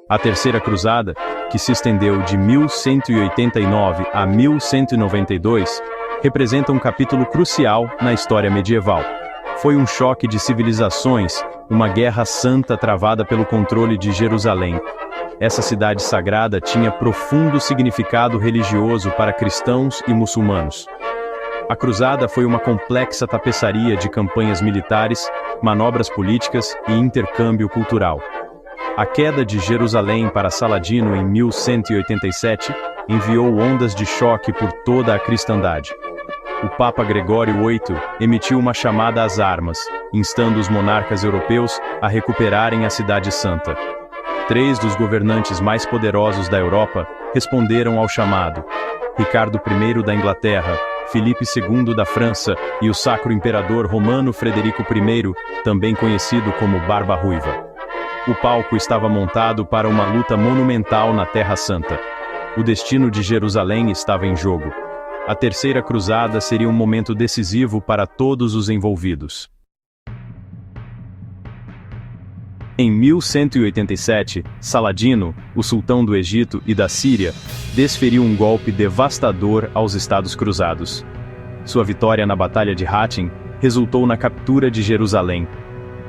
A Terceira Cruzada, que se estendeu de 1189 a 1192, representa um capítulo crucial na história medieval. Foi um choque de civilizações, uma guerra santa travada pelo controle de Jerusalém. Essa cidade sagrada tinha profundo significado religioso para cristãos e muçulmanos. A cruzada foi uma complexa tapeçaria de campanhas militares, manobras políticas e intercâmbio cultural. A queda de Jerusalém para Saladino em 1187 enviou ondas de choque por toda a cristandade. O Papa Gregório VIII emitiu uma chamada às armas, instando os monarcas europeus a recuperarem a Cidade Santa. 3 dos governantes mais poderosos da Europa responderam ao chamado: Ricardo I da Inglaterra, Filipe II da França e o Sacro Imperador Romano Frederico I, também conhecido como Barba Ruiva. O palco estava montado para uma luta monumental na Terra Santa. O destino de Jerusalém estava em jogo. A Terceira Cruzada seria um momento decisivo para todos os envolvidos. Em 1187, Saladino, o sultão do Egito e da Síria, desferiu um golpe devastador aos Estados Cruzados. Sua vitória na Batalha de Hattin resultou na captura de Jerusalém.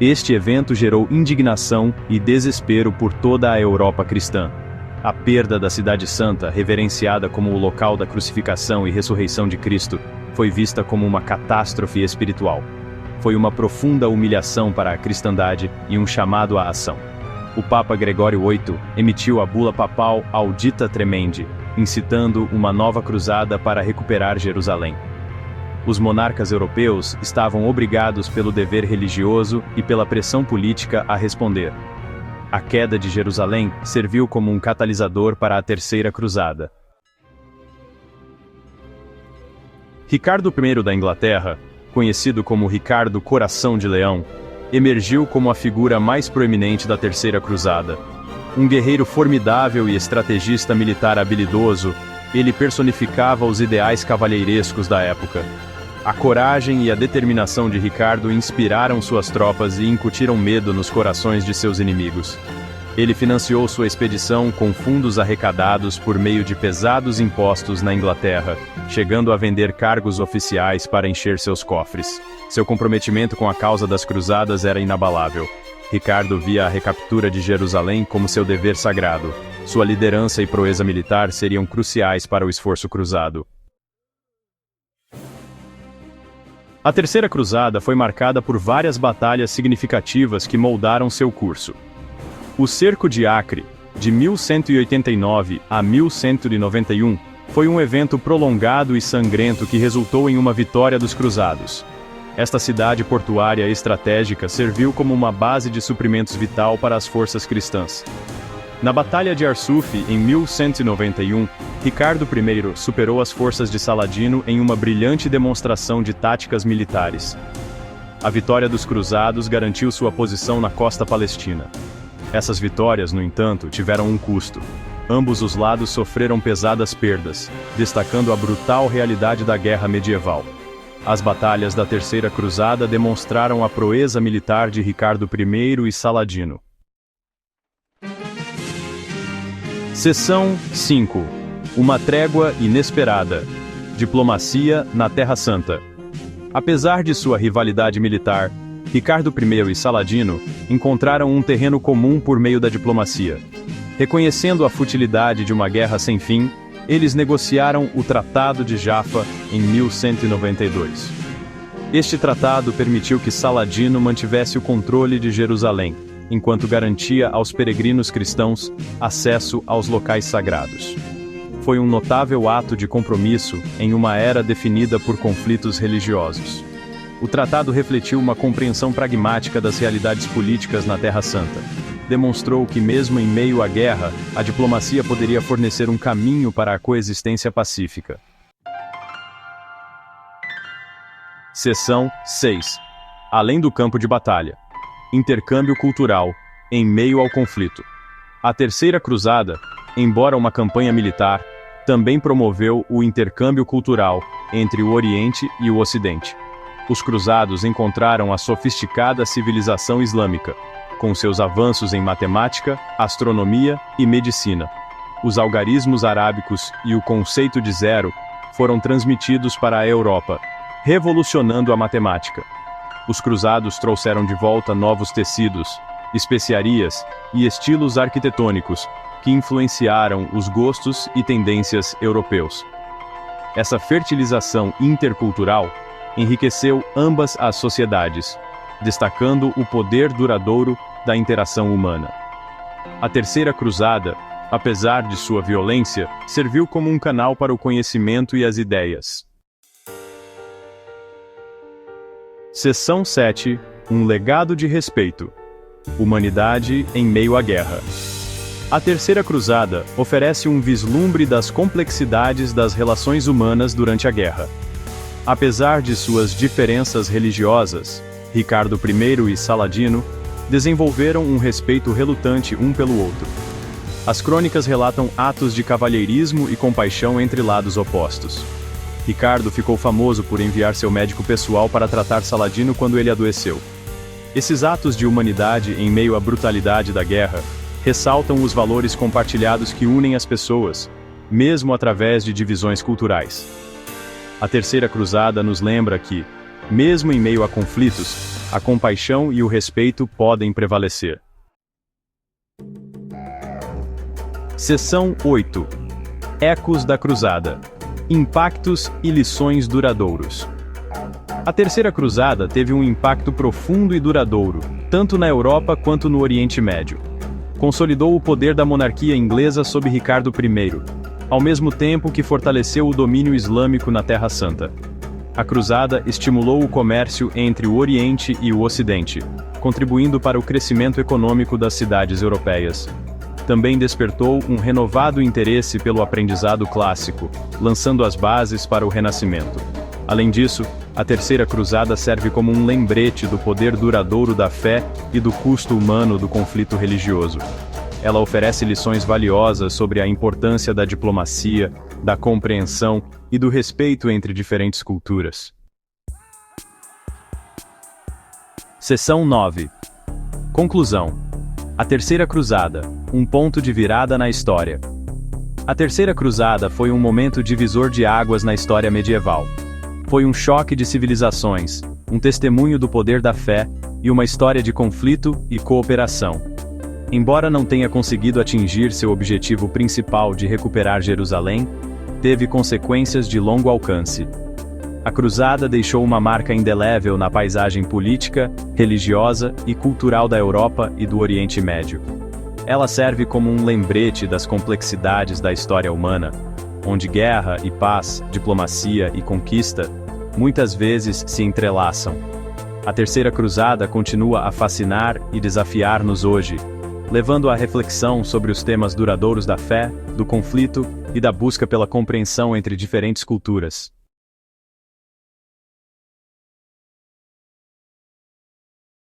Este evento gerou indignação e desespero por toda a Europa cristã. A perda da Cidade Santa, reverenciada como o local da crucificação e ressurreição de Cristo, foi vista como uma catástrofe espiritual. Foi uma profunda humilhação para a cristandade e um chamado à ação. O Papa Gregório VIII emitiu a bula papal Audita Tremendi, incitando uma nova cruzada para recuperar Jerusalém. Os monarcas europeus estavam obrigados pelo dever religioso e pela pressão política a responder. A queda de Jerusalém serviu como um catalisador para a Terceira Cruzada. Ricardo I da Inglaterra, conhecido como Ricardo Coração de Leão, emergiu como a figura mais proeminente da Terceira Cruzada. Um guerreiro formidável e estrategista militar habilidoso, ele personificava os ideais cavalheirescos da época. A coragem e a determinação de Ricardo inspiraram suas tropas e incutiram medo nos corações de seus inimigos. Ele financiou sua expedição com fundos arrecadados por meio de pesados impostos na Inglaterra, chegando a vender cargos oficiais para encher seus cofres. Seu comprometimento com a causa das cruzadas era inabalável. Ricardo via a recaptura de Jerusalém como seu dever sagrado. Sua liderança e proeza militar seriam cruciais para o esforço cruzado. A Terceira Cruzada foi marcada por várias batalhas significativas que moldaram seu curso. O Cerco de Acre, de 1189 a 1191, foi um evento prolongado e sangrento que resultou em uma vitória dos cruzados. Esta cidade portuária estratégica serviu como uma base de suprimentos vital para as forças cristãs. Na Batalha de Arsuf, em 1191, Ricardo I superou as forças de Saladino em uma brilhante demonstração de táticas militares. A vitória dos cruzados garantiu sua posição na costa palestina. Essas vitórias, no entanto, tiveram um custo. Ambos os lados sofreram pesadas perdas, destacando a brutal realidade da guerra medieval. As batalhas da Terceira Cruzada demonstraram a proeza militar de Ricardo I e Saladino. Seção 5. Uma trégua inesperada. Diplomacia na Terra Santa. Apesar de sua rivalidade militar, Ricardo I e Saladino encontraram um terreno comum por meio da diplomacia. Reconhecendo a futilidade de uma guerra sem fim, eles negociaram o Tratado de Jaffa em 1192. Este tratado permitiu que Saladino mantivesse o controle de Jerusalém, enquanto garantia aos peregrinos cristãos acesso aos locais sagrados. Foi um notável ato de compromisso em uma era definida por conflitos religiosos. O tratado refletiu uma compreensão pragmática das realidades políticas na Terra Santa. Demonstrou que mesmo em meio à guerra, a diplomacia poderia fornecer um caminho para a coexistência pacífica. Seção 6. Além do campo de batalha. Intercâmbio cultural, em meio ao conflito. A Terceira Cruzada, embora uma campanha militar, também promoveu o intercâmbio cultural entre o Oriente e o Ocidente. Os cruzados encontraram a sofisticada civilização islâmica, com seus avanços em matemática, astronomia e medicina. Os algarismos arábicos e o conceito de zero foram transmitidos para a Europa, revolucionando a matemática. Os cruzados trouxeram de volta novos tecidos, especiarias e estilos arquitetônicos que influenciaram os gostos e tendências europeus. Essa fertilização intercultural enriqueceu ambas as sociedades, destacando o poder duradouro da interação humana. A Terceira Cruzada, apesar de sua violência, serviu como um canal para o conhecimento e as ideias. Seção 7. Um legado de respeito. Humanidade em meio à guerra. A Terceira Cruzada oferece um vislumbre das complexidades das relações humanas durante a guerra. Apesar de suas diferenças religiosas, Ricardo I e Saladino desenvolveram um respeito relutante um pelo outro. As crônicas relatam atos de cavalheirismo e compaixão entre lados opostos. Ricardo ficou famoso por enviar seu médico pessoal para tratar Saladino quando ele adoeceu. Esses atos de humanidade em meio à brutalidade da guerra ressaltam os valores compartilhados que unem as pessoas, mesmo através de divisões culturais. A Terceira Cruzada nos lembra que, mesmo em meio a conflitos, a compaixão e o respeito podem prevalecer. Seção 8. Ecos da Cruzada. Impactos e lições duradouros. A Terceira Cruzada teve um impacto profundo e duradouro, tanto na Europa quanto no Oriente Médio. Consolidou o poder da monarquia inglesa sob Ricardo I, ao mesmo tempo que fortaleceu o domínio islâmico na Terra Santa. A Cruzada estimulou o comércio entre o Oriente e o Ocidente, contribuindo para o crescimento econômico das cidades europeias. Também despertou um renovado interesse pelo aprendizado clássico, lançando as bases para o Renascimento. Além disso, a Terceira Cruzada serve como um lembrete do poder duradouro da fé e do custo humano do conflito religioso. Ela oferece lições valiosas sobre a importância da diplomacia, da compreensão e do respeito entre diferentes culturas. Seção 9. Conclusão. A Terceira Cruzada, um ponto de virada na história. A Terceira Cruzada foi um momento divisor de águas na história medieval. Foi um choque de civilizações, um testemunho do poder da fé e uma história de conflito e cooperação. Embora não tenha conseguido atingir seu objetivo principal de recuperar Jerusalém, teve consequências de longo alcance. A Cruzada deixou uma marca indelével na paisagem política, religiosa e cultural da Europa e do Oriente Médio. Ela serve como um lembrete das complexidades da história humana, onde guerra e paz, diplomacia e conquista, muitas vezes se entrelaçam. A Terceira Cruzada continua a fascinar e desafiar-nos hoje, levando à reflexão sobre os temas duradouros da fé, do conflito e da busca pela compreensão entre diferentes culturas.